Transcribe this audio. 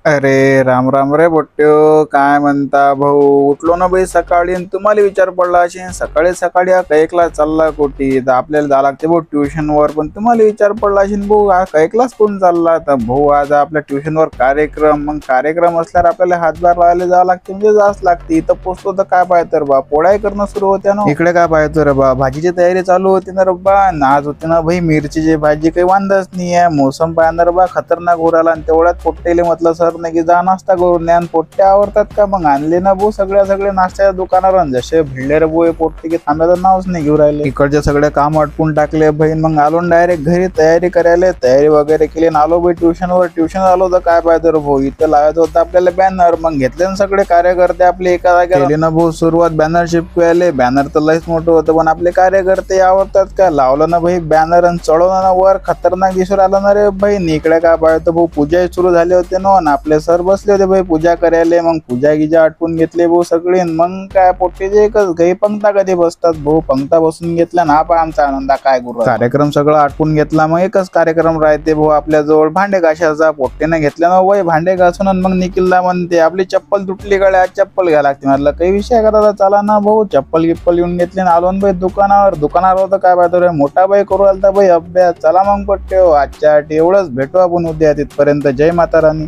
अरे राम राम रे बोट्यो, काय म्हणता भाऊ? उठलो ना बाई सकाळी आणि तुम्हाला विचार पडला असे सकाळी सकाळी हा काही क्लास चालला कोटी तर आपल्याला जा लागते भाऊ ट्युशनवर. पण तुम्हाला विचार पडला असेल भाऊ हा काही क्लास कोण चालला तर भाऊ आज आपल्या ट्युशनवर कार्यक्रम. मग कार्यक्रम असल्यावर आपल्याला हातभार लावायला जावं लागते म्हणजे जावंच लागते. इथं पोचतो तर काय पाहतो रे बा, पोळ्या करणं सुरू होत्या ना. इकडे काय पाहतो रे बा, भाजीची तयारी चालू होती ना रे बा. आज होते ना भाई मिरचीची भाजी, काही वांदाच नाही आहे. मोसम पाहणार बा खतरनाक उराला आणि तेवढ्यात पोट्टेले म्हटलं सर नाही की जा नाश्ता करून ज्ञान पोट्टे आवडतात का. मग आणले ना भाऊ सगळे नाश्त्याच्या दुकानावर. जसे भिडले रे भाऊ पोट्टे की थांब्याचं नावच नाही घेऊ राहिले. इकडचे सगळे काम अटकून टाकले बहीण. मग आलो डायरेक्ट घरी तयारी करायला. तयारी वगैरे केली आणि आलो भाई ट्युशनवर. ट्युशन आलो तर काय पाहतो रे भाऊ, इथं लावायचं होतं आपल्याला बॅनर. मग घेतले ना सगळे कार्यकर्ते आपले एका जागेला. केली ना भाऊ सुरुवात बॅनर चिपकवायले. बॅनर तर लयच मोठं होतं पण आपले कार्यकर्ते आवडतात का. लावलं ना भाई बॅनर आणि चढवलं ना वर. खतरनाक दिसून आलं ना रे बहीण. इकडे काय पाहतो भाऊ पूजा सुरू झाले होते ना. आपले सर बसले होते भाई पूजा करायला. मग पूजा गिजा आटपून घेतले भाऊ सगळे. मग काय पोट्टेचे एकच गाई पंक्ता कधी बसतात भाऊ. पंक्ता बसून घेतल्या ना पा आमचा आनंदा काय गुरु. कार्यक्रम सगळं आटपून घेतला. मग एकच कार्यक्रम राहते भाऊ आपल्या जवळ भांडे घासायचा. पोट्टेने घेतल्या ना वय भांडे घासून. मग निखिलदा म्हणते आपली चप्पल तुटली गड्या, आज चप्पल घ्या लागते. म्हटलं काही विषय करा चला ना भाऊ. चप्पल गिप्पल येऊन घेतली ना आलो भाई दुकानावर होतं काय पाहतो रे मोठा बाई करू आलता भाई अभ्यास. चला मग पोट्टे आजच्या एवढंच भेटू आपण उद्या. तिथपर्यंत जय माता राणी.